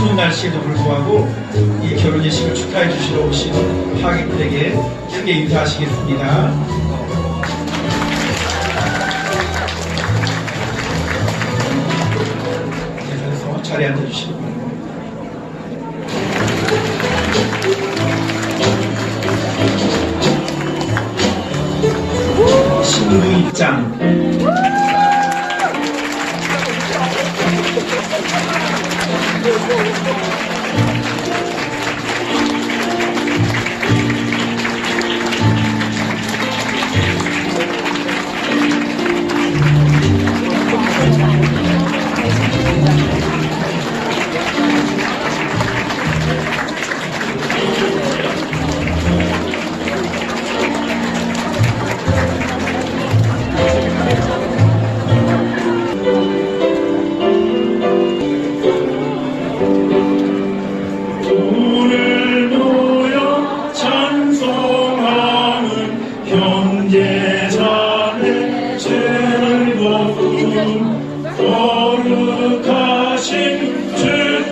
추운 날씨에도 불구하고 이 결혼 예식을 축하해 주시러 오신 하객들에게 크게 인사하시겠습니다. 계속해서 자리에 앉아주시기 바랍니다. 신부 입장. 거룩하신 주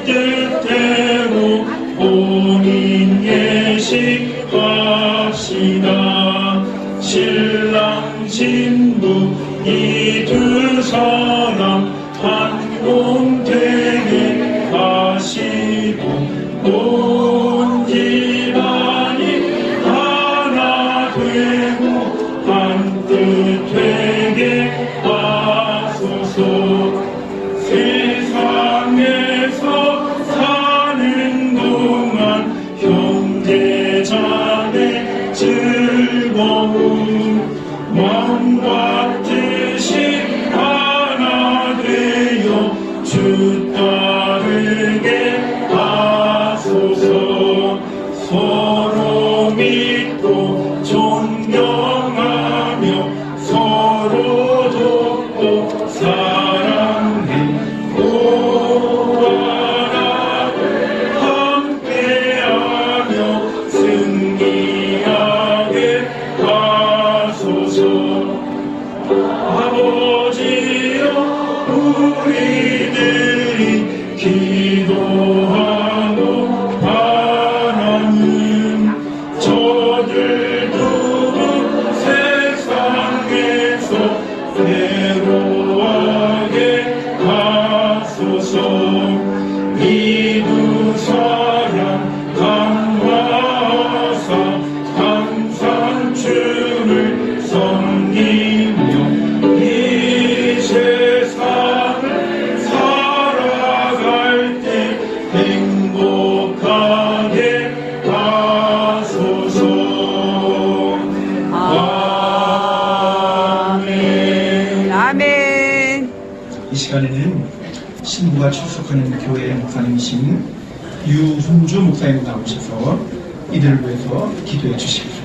뜻대로 본인 예식하시다. 신랑 신부 이 두 사람 한 몸 되게 하시고 온 집안이 하나 되고 한 뜻 되게 하소서. 세상에서 사는 동안 형제자매 즐거움 마음과 뜻이 하나 되어 주 따르게 하소서. 서로 믿고 존경하며 서로 돕고 사랑해 보완하고 함께하며 승리하게 하소서. 아버지여 우리들이 기도하고 바라는 저들 두고 세상에서 괴로워하게 하소서. 이 두 사람 강화하사 항상 주를 섬기며 이 세상을 살아갈 때 행복하게 하소서. 아멘. 아멘. 이 시간에는 신부가 출석하는 교회 목사님이신 유훈주 목사님 나오셔서 이들을 위해서 기도해 주십시오.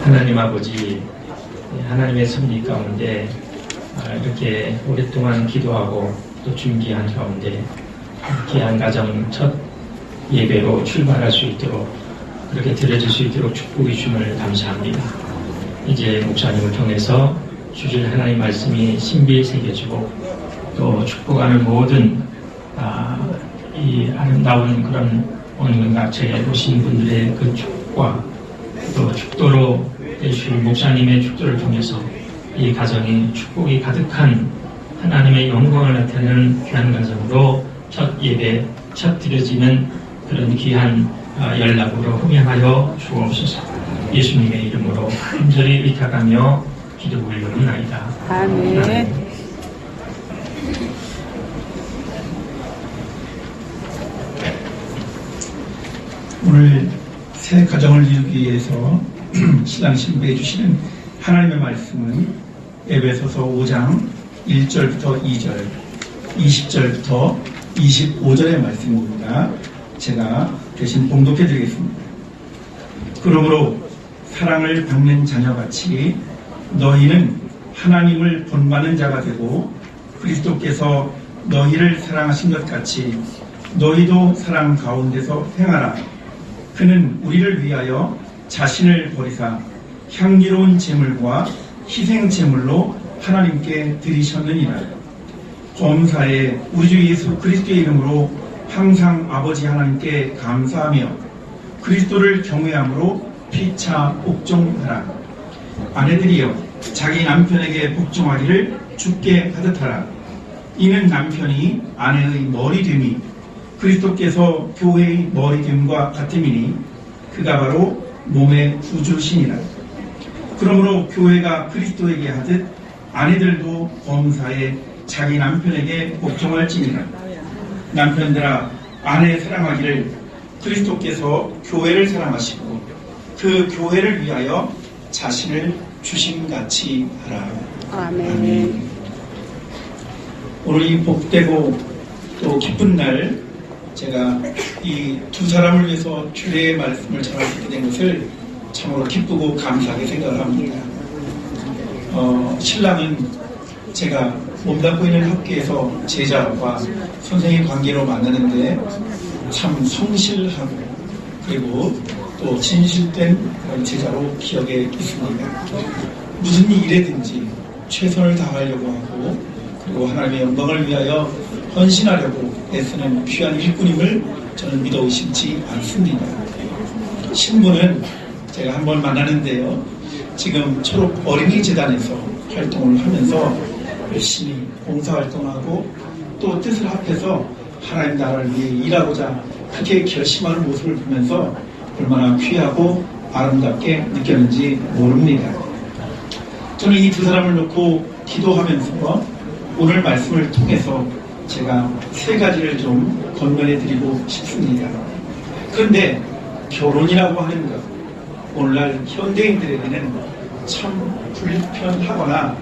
하나님 아버지, 하나님의 섭리 가운데 이렇게 오랫동안 기도하고 또 준비한 가운데 귀한 가정 첫 예배로 출발할 수 있도록 그렇게 드려질 수 있도록 축복해 주심을 감사합니다. 이제 목사님을 통해서 주실 하나님 말씀이 신비에 새겨지고 또 축복하는 모든 이 아름다운 그런 오늘 각처에 오신 분들의 그 축복과 또 축도로 되실 목사님의 축도를 통해서 이 가정이 축복이 가득한 하나님의 영광을 나타내는 귀한 가정으로 첫 예배, 첫 드려지는 그런 귀한 연락으로 흠양하여 주옵소서. 예수님의 이름으로 간절히 의탁하며 기도 올려옵나이다. 아멘. 오늘 새 가정을 이루기 위해서 신랑 신부해 주시는 하나님의 말씀은 에베소서 5장 1절부터 2절, 20절부터 25절의 말씀입니다. 제가 대신 봉독해 드리겠습니다. 그러므로 사랑을 받는 자녀같이 너희는 하나님을 본받는 자가 되고 그리스도께서 너희를 사랑하신 것 같이 너희도 사랑 가운데서 행하라. 그는 우리를 위하여 자신을 버리사 향기로운 제물과 희생 제물로 하나님께 드리셨느니라. 범사에 우리 주 예수 그리스도의 이름으로 항상 아버지 하나님께 감사하며 그리스도를 경외함으로 피차 복종하라. 아내들이여 자기 남편에게 복종하기를 주께 하듯하라. 이는 남편이 아내의 머리됨이 그리스도께서 교회의 머리됨과 같음이니 그가 바로 몸의 구주시니라. 그러므로 교회가 그리스도에게 하듯 아내들도 범사에 자기 남편에게 복종할지니라. 남편들아 아내 사랑하기를 그리스도께서 교회를 사랑하시고 그 교회를 위하여 자신을 주심같이 하라. 아멘. 오늘 이 복되고 또 기쁜 날 제가 이 두 사람을 위해서 주의 말씀을 전할 수 있게 된 것을 참으로 기쁘고 감사하게 생각을 합니다. 신랑은 제가 몸담고 있는 학교에서 제자와 선생님 관계로 만나는데 참 성실하고 그리고 또 진실된 그런 제자로 기억에 있습니다. 무슨 일이든지 최선을 다하려고 하고 그리고 하나님의 영광을 위하여 헌신하려고 애쓰는 귀한 일꾼임을 저는 믿어 의심치 않습니다. 신부는 제가 한번 만나는데요. 지금 초록 어린이재단에서 활동을 하면서 열심히 봉사활동하고 또 뜻을 합해서 하나님 나라를 위해 일하고자 그렇게 결심하는 모습을 보면서 얼마나 귀하고 아름답게 느꼈는지 모릅니다. 저는 이 두 사람을 놓고 기도하면서 오늘 말씀을 통해서 제가 세 가지를 좀 건면해 드리고 싶습니다. 그런데 결혼이라고 하는 것, 오늘날 현대인들에게는 참 불편하거나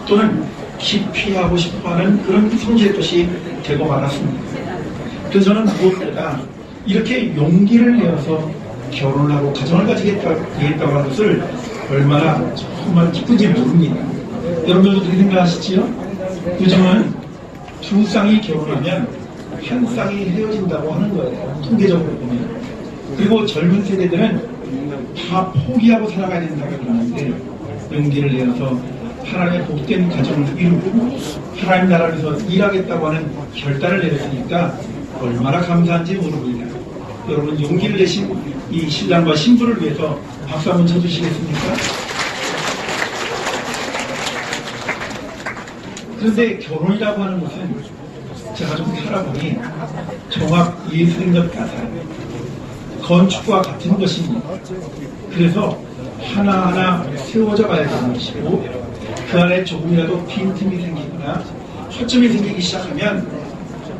또는 기피하고 싶어하는 그런 성질의 것이 되고 말았습니다. 그래서 저는 무엇보다 이렇게 용기를 내어서 결혼을 하고 가정을 가지겠다고 하는 것을 얼마나 정말 기쁜지 모릅니다. 여러분들도 그렇게 생각하시지요? 요즘은 두 쌍이 결혼하면 한 쌍이 헤어진다고 하는 거예요. 통계적으로 보면. 그리고 젊은 세대들은 다 포기하고 살아가야 되는 생각을 하는데 용기를 내어서 하나님의 복된 가정을 이루고 하나님 나라에서 일하겠다고 하는 결단을 내렸으니까 얼마나 감사한지 모릅니다. 여러분 용기를 내신 이 신랑과 신부를 위해서 박수 한번 쳐주시겠습니까? 그런데 결혼이라고 하는 것은 제가 좀 살아보니 종합 예술인 것 같아요. 건축과 같은 것입니다. 그래서 하나하나 세워져 가야 되는 것이고 그 안에 조금이라도 빈틈이 생기거나 허점이 생기기 시작하면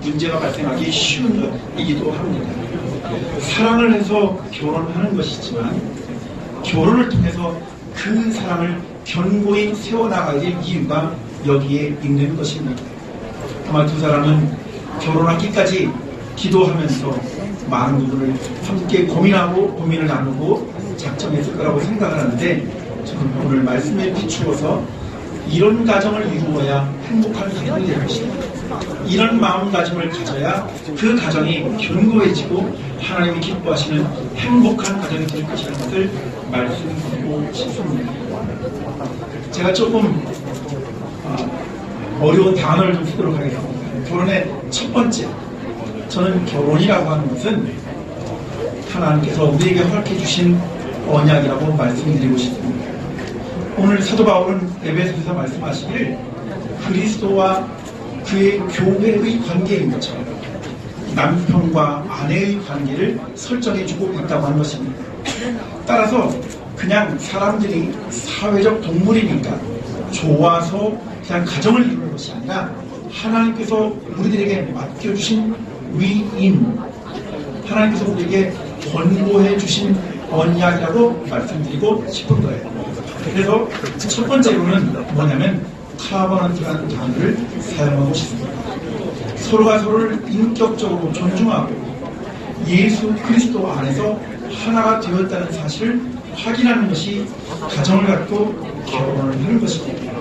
문제가 발생하기 쉬운 것이기도 합니다. 사랑을 해서 결혼하는 것이지만 결혼을 통해서 그 사랑을 견고히 세워나가야 될 이유가 여기에 있는 것입니다. 아마 두 사람은 결혼하기까지 기도하면서 많은 부분을 함께 고민하고 고민을 나누고 작정했을 거라고 생각을 하는데 저는 오늘 말씀에 비추어서 이런 가정을 이루어야 행복한 가정이 될 것입니다. 이런 마음가짐을 가져야 그 가정이 견고해지고 하나님이 기뻐하시는 행복한 가정이 될 것이라는 것을 말씀드리고 싶습니다. 제가 조금 어려운 단어를 좀 쓰도록 하겠습니다. 결혼의 첫 번째, 저는 결혼이라고 하는 것은 하나님께서 우리에게 허락해 주신 언약이라고 말씀드리고 싶습니다. 오늘 사도 바울은 에베소서에서 말씀하시길 그리스도와 그의 교회의 관계인 것처럼 남편과 아내의 관계를 설정해주고 있다고 하는 것입니다. 따라서 그냥 사람들이 사회적 동물이니까 좋아서 그냥 가정을 이루는 것이 아니라 하나님께서 우리들에게 맡겨주신 위임, 하나님께서 우리에게 권고해 주신 언약이라고 말씀드리고 싶은 거예요. 그래서 첫 번째로는 뭐냐면 카버넌트라는 단어를 사용하고 싶습니다. 서로가 서로를 인격적으로 존중하고 예수 그리스도 안에서 하나가 되었다는 사실을 확인하는 것이 가정을 갖고 결혼을 하는 것입니다.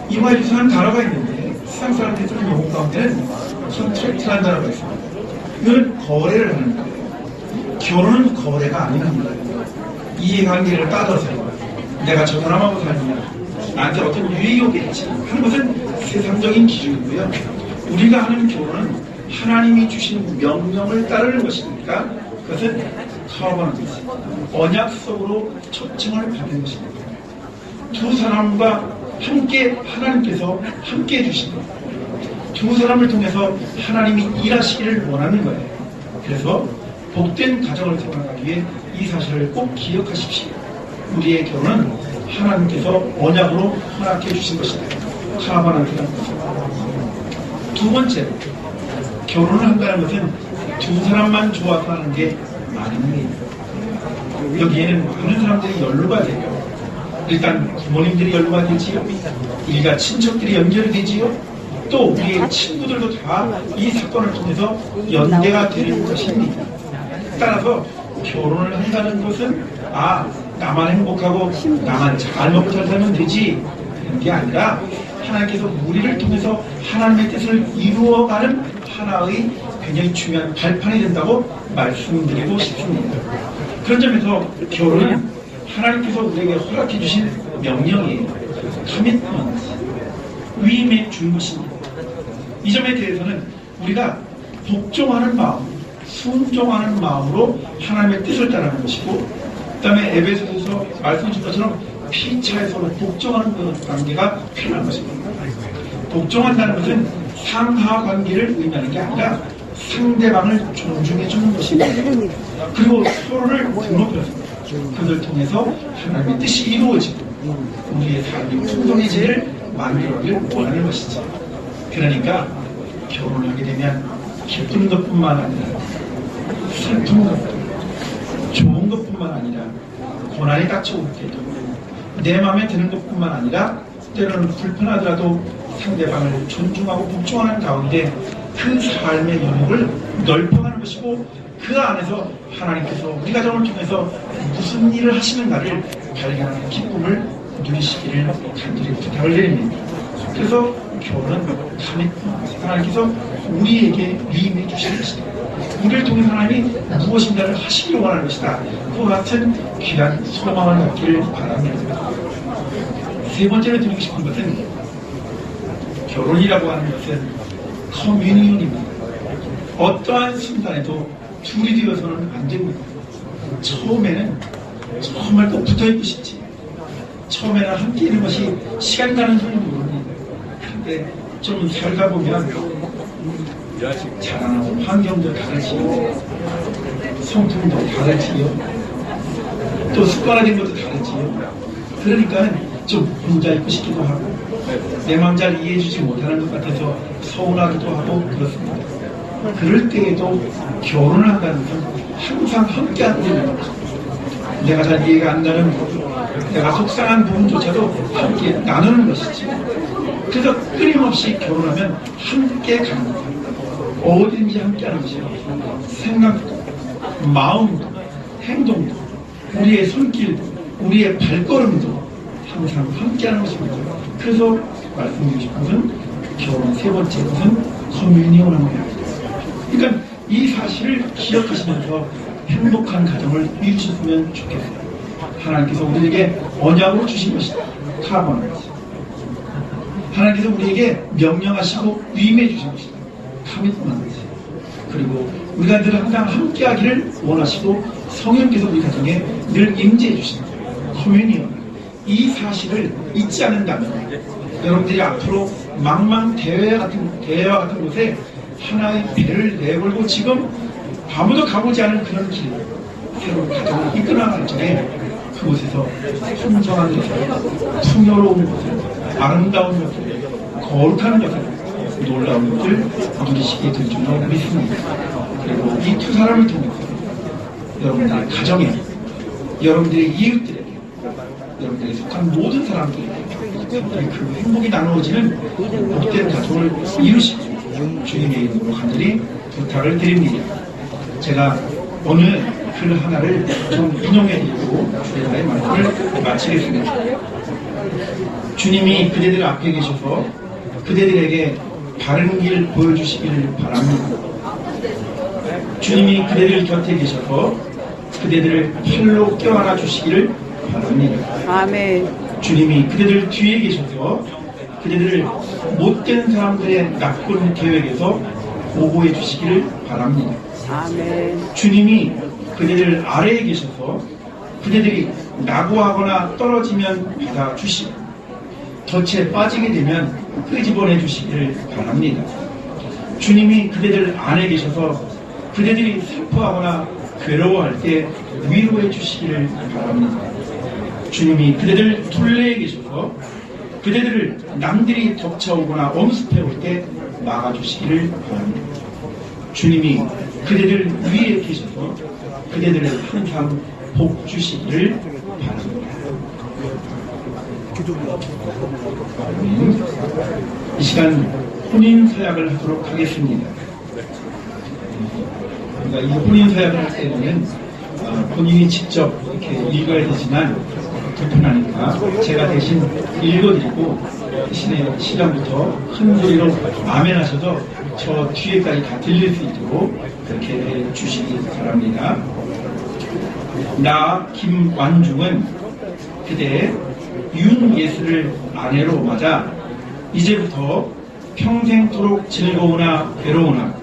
이와 유사한 단어가 있는데 세상 사람들이 쓰는 용어 가운데는 컨트랙트라는 단어가 있습니다. 이거는 거래를 하는 거예요. 결혼은 거래가 아닌 거예요. 이해관계를 따져서 내가 저 사람하고 살면 나한테 어떤 유익이 오겠지 하는 것은 세상적인 기준이고요. 우리가 하는 결혼은 하나님이 주신 명령을 따르는 것이니까 그것은 커버넌트, 언약 속으로 초청을 받는 것입니다. 두 사람과 함께 하나님께서 함께 해주신 것, 두 사람을 통해서 하나님이 일하시기를 원하는 거예요. 그래서 복된 가정을 세워나가기 위해 이 사실을 꼭 기억하십시오. 우리의 결혼은 하나님께서 언약으로 허락해 주신 것입니다. 커버넌트라는 것은. 두 번째로 결혼을 한다는 것은 두 사람만 좋아서 하는 게 아닙니다. 여기에는 많은 사람들이 연루가 돼요. 일단 부모님들이 연루가 되지요. 일가 친척들이 연결이 되지요. 또 우리의 친구들도 다 이 사건을 통해서 연계가 되는 것입니다. 따라서 결혼을 한다는 것은 나만 행복하고 나만 잘 먹고 잘 살면 되지 이런 게 아니라 하나님께서 우리를 통해서 하나님의 뜻을 이루어가는 하나의 굉장히 중요한 발판이 된다고 말씀드리고 싶습니다. 그런 점에서 결혼은 하나님께서 우리에게 허락해 주신 명령이에요. 커미트먼트, 위임해 준 것입니다. 이 점에 대해서는 우리가 복종하는 마음, 순종하는 마음으로 하나님의 뜻을 따르는 것이고, 그 다음에 에베소서에서 말씀 주신 것처럼 피차에서 복종하는 그 관계가 필요한 것입니다. 복종한다는 것은 상하 관계를 의미하는 게 아니라 상대방을 존중해 주는 것입니다. 그리고 서로를 등록해서 그들 통해서 하나님의 뜻이 이루어지고 우리의 삶이 풍성해지기를 만들어를 원하는 것이죠. 그러니까 결혼을 하게 되면 기쁜 것뿐만 아니라 슬픈 것도 좋은 것뿐만 아니라 고난이 닥쳐올 때도 내 마음에 드는 것뿐만 아니라 때로는 불편하더라도 상대방을 존중하고 복종하는 가운데 그 삶의 영역을 넓혀가는 것이고 그 안에서 하나님께서 우리 가정을 통해서 무슨 일을 하시는가를 발견하는 기쁨을 누리시기를 간절히 부탁을 드립니다. 그래서 결혼은 하나님께서 우리에게 위임해 주시는 것이다. 우리를 통해서 하나님이 무엇인가를 하시기를 원하는 것이다. 그와 같은 귀한 소망을 갖기를 바랍니다. 세 번째로 드리고 싶은 것은 결혼이라고 하는 것은 커뮤니언입니다. 어떠한 순간에도 둘이 되어서는 안 됩니다. 처음에는 정말 꼭 붙어있고 싶지. 처음에는 함께 있는 것이 시간 가는 줄은 모릅니다. 근데 좀 살다 보면 자라나는 환경도 다르지요. 성품도 다르지요. 또 습관화된 것도 다르지요. 그러니까 좀 혼자 있고 싶기도 하고 내 마음 잘 이해해주지 못하는 것 같아서 서운하기도 하고 그렇습니다. 그럴 때에도 결혼을 한다는 건 항상 함께 한다는 거죠. 내가 잘 이해가 안 가는 부분, 내가 속상한 부분조차도 함께 나누는 것이지. 그래서 끊임없이 결혼하면 함께 가는 거예요. 어디든지 함께 하는 것이에요. 생각도, 마음도, 행동도, 우리의 손길도, 우리의 발걸음도 항상 함께 하는 것입니다. 그래서 말씀드리고 싶은 것은 결혼 세 번째 것은 커뮤니언을 하는 거예요. 그러니까 이 사실을 기억하시면서 행복한 가정을 이루셨으면 좋겠어요. 하나님께서 우리에게 언약으로 주신 것이다. 카버넌트. 하나님께서 우리에게 명령하시고 위임해 주신 것이다. 커미트먼트. 그리고 우리가 늘 항상 함께하기를 원하시고 성령께서 우리 가정에 늘 임재해 주신다. 커뮤니언. 이 사실을 잊지 않는다면 여러분들이 앞으로 대회와 같은 곳에 하나의 배를 내걸고 지금 아무도 가보지 않은 그런 길, 새로운 가정을 이끌어나갈 적에 그곳에서 풍성한 것을, 풍요로운 것을, 아름다운 것을, 거룩한 것을, 놀라운 것을 누리시게 될 줄로 믿습니다. 그리고 이 두 사람을 통해서 여러분들의 가정에, 여러분들의 이웃들에게, 여러분들에 속한 모든 사람들에게 그 행복이 나누어지는 복된 가정을 이루시고 주님의 이름으로 간절히 부탁을 드립니다. 제가 오늘 글 하나를 좀 인용해드리고 주님의 말씀을 마치겠습니다. 주님이 그대들 앞에 계셔서 그대들에게 바른 길 보여주시기를 바랍니다. 주님이 그대들 곁에 계셔서 그대들을 팔로 껴안아 주시기를 바랍니다. 아멘. 주님이 그대들 뒤에 계셔서 그대들을 못된 사람들의 나쁜 계획에서 보호해 주시기를 바랍니다. 아멘. 주님이 그대들 아래에 계셔서 그대들이 낙오하거나 떨어지면 받아주시고 덫에 빠지게 되면 끄집어내 주시기를 바랍니다. 주님이 그대들 안에 계셔서 그대들이 슬퍼하거나 괴로워할 때 위로해 주시기를 바랍니다. 주님이 그대들 둘레에 계셔서 그대들을 남들이 덮쳐오거나 엄습해 올 때 막아주시기를 바랍니다. 주님이 그대들 위에 계셔서 그대들을 항상 복 주시기를 바랍니다. 이 시간 혼인 서약을 하도록 하겠습니다. 그러니까 이 혼인 서약을 할 때는 본인이 직접 이렇게 읽어야 되지만 불편하니까 제가 대신 읽어드리고 대신에 시간부터 큰 소리로 아멘 하셔서 저 뒤에까지 다 들릴 수 있도록 그렇게 해 주시기 바랍니다. 나 김완중은 그대 윤예슬을 아내로 맞아 이제부터 평생토록 즐거우나 괴로우나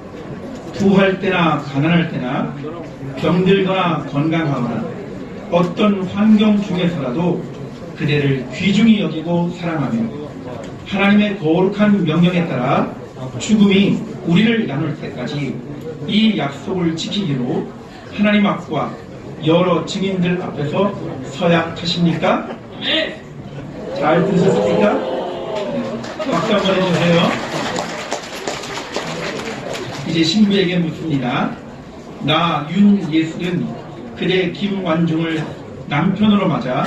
부할 때나 가난할 때나 병들거나 건강하거나 어떤 환경 중에서라도 그대를 귀중히 여기고 사랑하며 하나님의 거룩한 명령에 따라 죽음이 우리를 나눌 때까지 이 약속을 지키기로 하나님 앞과 여러 증인들 앞에서 서약하십니까? 네. 잘 들으셨습니까? 네. 박수 한번 해주세요. 이제 신부에게 묻습니다. 나 윤예슬은 그대 김완중을 남편으로 맞아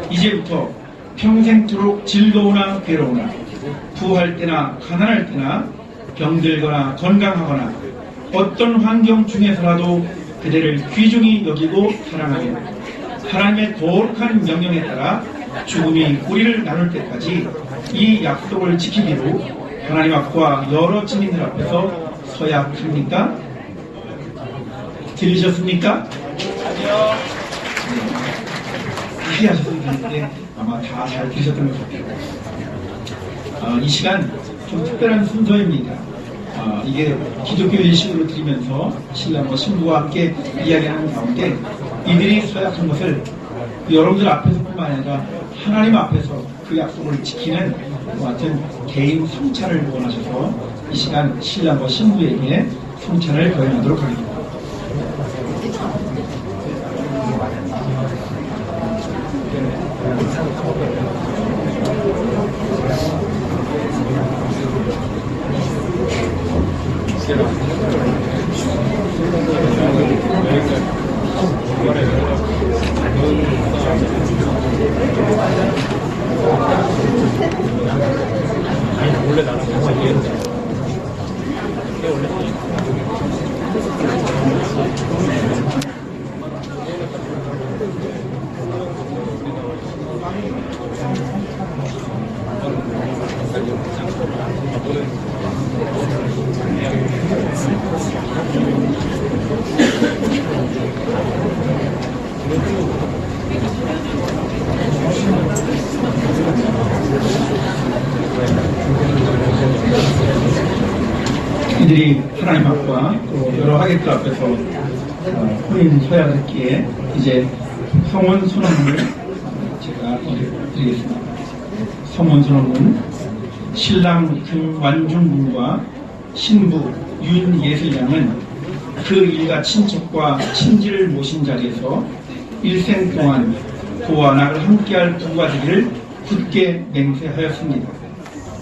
이제부터 평생토록 즐거우나 괴로우나 부할 때나 가난할 때나 병들거나 건강하거나 어떤 환경 중에서라도 그대를 귀중히 여기고 사랑하며 하나님의 거룩한 명령에 따라 죽음이 우리를 나눌 때까지 이 약속을 지키기로 하나님 앞과 여러 증인들 앞에서 서약합니까? 들으셨습니까? 아니요. 네. 하셨으면 좋겠는데 아마 다 잘 들으셨던 것 같아요. 이 시간 좀 특별한 순서입니다. 이게 기독교 예식으로 드리면서 신랑과 신부와 함께 이야기하는 가운데 이들이 서약한 것을 여러분들 앞에서뿐만 아니라 하나님 앞에서 그 약속을 지키는 같은 개인 성찬을 원하셔서 이 시간 신랑과 신부에게 성찬을 거행하도록 하겠습니다. 원래 나는 정말 이해했어. 이들이 하나님 앞과 또 여러 하객들 앞에서 혼인 서약을 했기에 이제 성원 선언문을 제가 드리겠습니다. 성원 선언문 신랑 김완중 군과 신부 윤예슬 양은 그 일가 친척과 친지를 모신 자리에서 일생 동안 부와 낙을 함께할 부가 되기를 굳게 맹세하였습니다.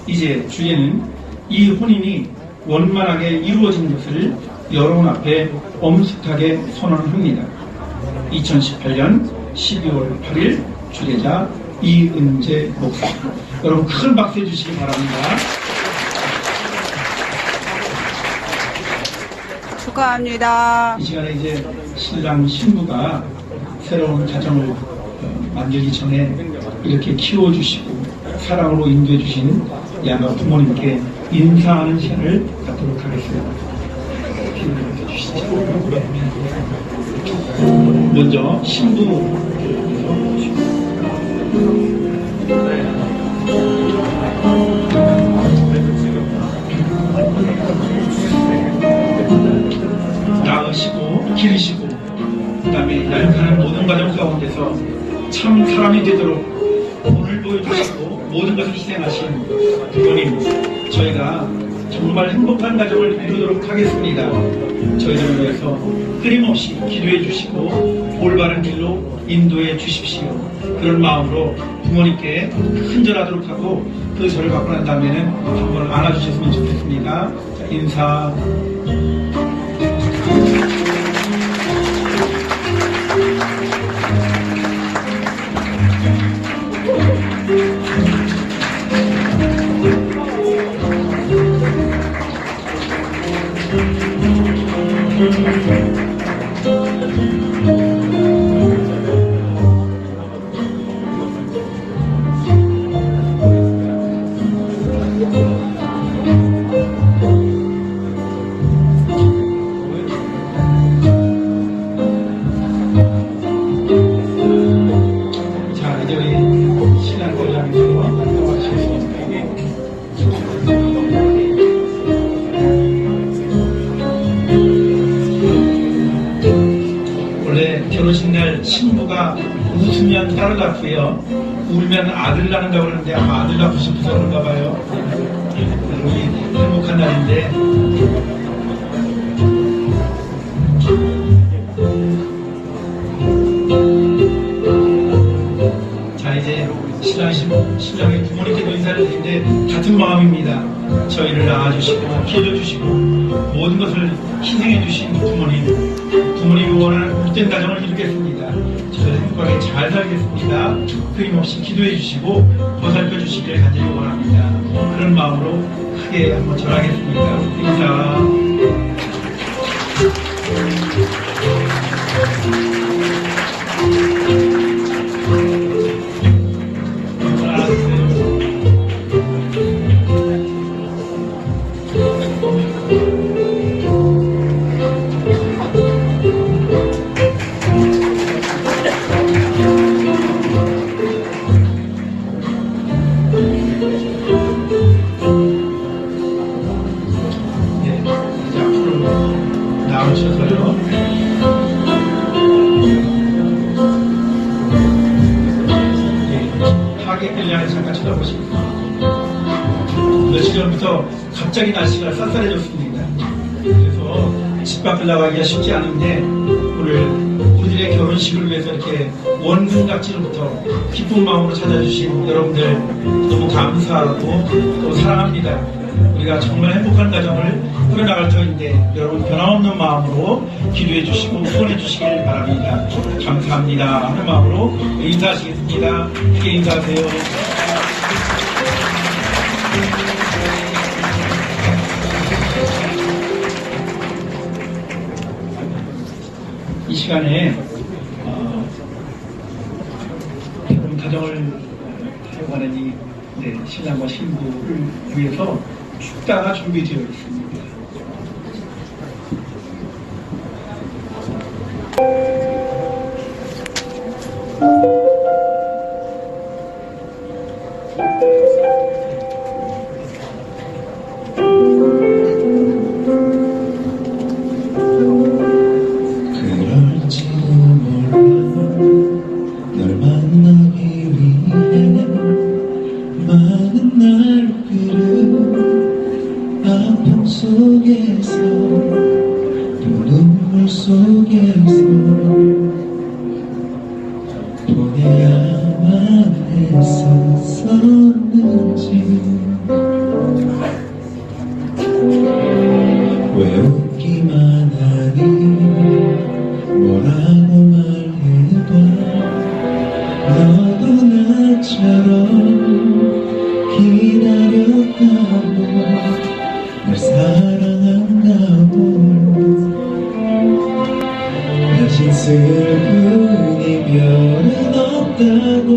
이제 주제는 이 혼인이 원만하게 이루어진 것을 여러분 앞에 엄숙하게 선언합니다. 2018년 12월 8일 주례자 이은재 목사. 여러분 큰 박수 해주시기 바랍니다. 축하합니다. 이 시간에 이제 신랑 신부가 새로운 가정을 만들기 전에 이렇게 키워주시고 사랑으로 인도해주신 양가 부모님께 인사하는 시간을 갖도록 하겠습니다. 먼저 신부 참 사람이 되도록 본을 보여주시고 모든 것을 희생하신 부모님, 저희가 정말 행복한 가정을 이루도록 하겠습니다. 저희들을 위해서 끊임없이 기도해 주시고 올바른 길로 인도해 주십시오. 그런 마음으로 부모님께 큰절하도록 하고 그 절을 받고 난 다음에는 한번 안아주셨으면 좋겠습니다. 자, 인사. 자, 이제 우리 신앙권장에서 나와주셔서 원래 결혼식 날 신부가 웃으면 딸을 낳고요, 울면 아들 낳는다고 그러는데 아마 아들 낳고 싶어서 그런가 봐요. 우리 행복한 날인데 자, 이제 신랑의 부모님께도 인사를 드리는데 같은 마음입니다. 저희를 낳아주시고 키워주시고 모든 것을 희생해주신 부모님이 원하는 복된 가정을 이루겠습니다. 저희들 행복하게 잘 살겠습니다. 끊임없이 기도해주시고 보살펴주시기를 간절히 원합니다. 그런 마음으로 크게 한번 절하겠습니다. 인사. 나오셔서요. 하객들 향해서 잠깐 쳐다보십니다. 며칠 전부터 갑자기 날씨가 쌀쌀해졌습니다. 그래서 집 밖을 나가기가 쉽지 않은데 오늘 우리들의 결혼식을 위해서 이렇게 원근각지로부터 기쁜 마음으로 찾아주신 여러분들 너무 감사하고 또 사랑합니다. 우리가 정말 행복한 가정을 꾸려나갈 터인데 여러분 변함없는 마음으로 기도해 주시고 후원해 주시길 바랍니다. 감사합니다 하는 마음으로 인사하시겠습니다. 크게 인사하세요. 이 시간에 결혼 가정을 하려고 이 신랑과 신부를 위해서 축다가 준비되어 있습니다. 그럴지도 몰라 널 만나기 위해 많은 날들을 아픔 속에서 또 눈물 속에서 보내야만 했었는지 왜 웃기만 하니 뭐라고 말해봐 너도 나처럼 기다렸다고 날 사랑한다고 다신 슬픈 이별은 없다고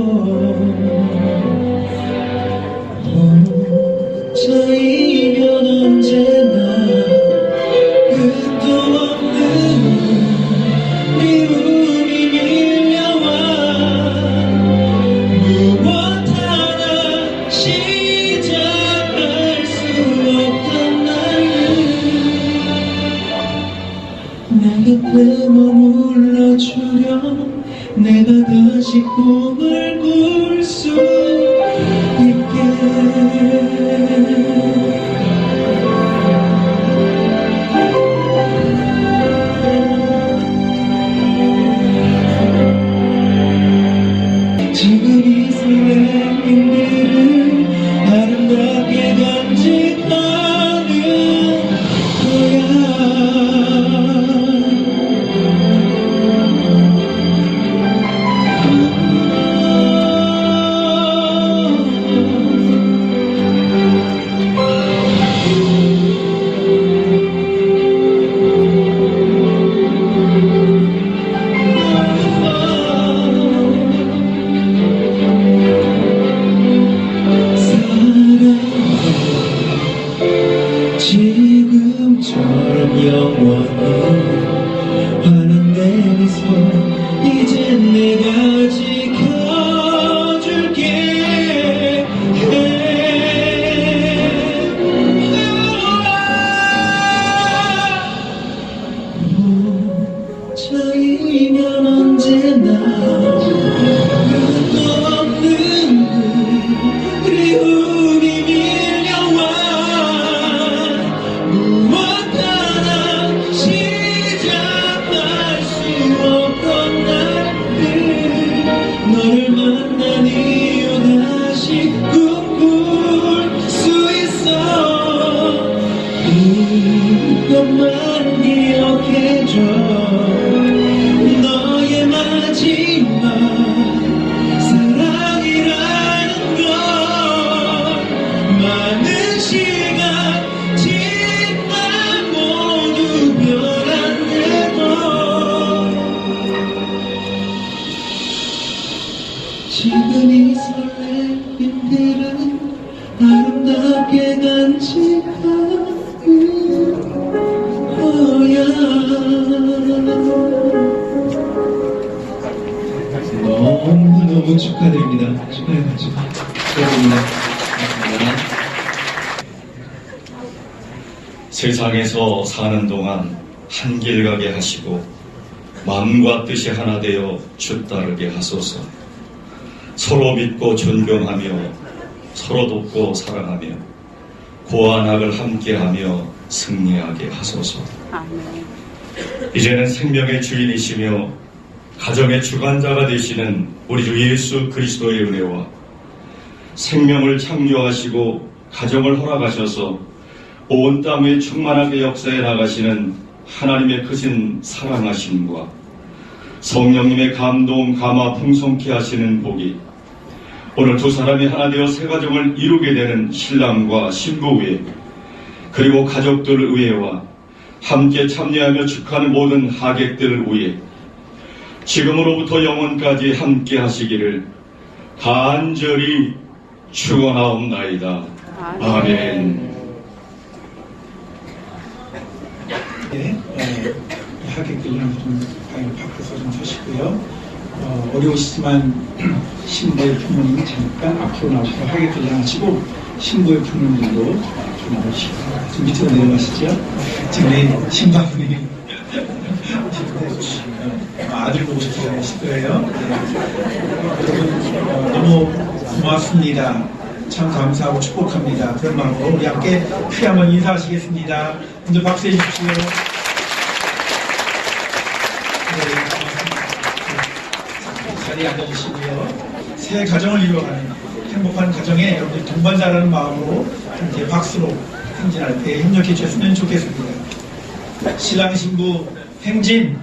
것만 기억해줘 너의 마지막 사랑이라는 걸 많은 시간 지나 모두 변한데도 지금 이 설렘들은 아름답게 간직하는 거야. 너무너무 축하드립니다. 축하드립니다. 축하드립니다. 세상에서 사는 동안 한길 가게 하시고 마음과 뜻이 하나 되어 주 따르게 하소서. 서로 믿고 존경하며 서로 돕고 사랑하며 고와 낙을 함께하며 승리하게 하소서. 아멘. 이제는 생명의 주인이시며 가정의 주관자가 되시는 우리 주 예수 그리스도의 은혜와 생명을 창조하시고 가정을 허락하셔서 온 땅에 충만하게 역사해 나가시는 하나님의 크신 사랑하심과 성령님의 감동, 감화, 풍성케 하시는 복이 오늘 두 사람이 하나 되어 새 가정을 이루게 되는 신랑과 신부 위에 그리고 가족들 위에와 함께 참여하며 축하하는 모든 하객들 위에 지금으로부터 영원까지 함께 하시기를 간절히 축원하옵나이다. 아멘. 네, 하객들이랑 좀 밖에서 좀 서시고요. 어려우시지만 신부의 부모님이 잠깐 앞으로 나오셔서 하객들이랑 하시고 신부의 부모님들도 좀 나오시고 좀 밑으로 내려가시죠. 지금 우리 신부님이 아들 보고 싶어서 하실 거예요. 여러분 너무 고맙습니다. 참 감사하고 축복합니다. 그런 마음으로 우리 함께 크게 한번 인사하시겠습니다. 먼저 박수 해주십시오. 네, 고맙습니다. 자리에 앉아주시고요. 새 가정을 이루어가는 행복한 가정에 여러분들 동반자라는 마음으로 함께 박수로 행진할 때 협력해 주셨으면 좋겠습니다. 신랑 신부 행진!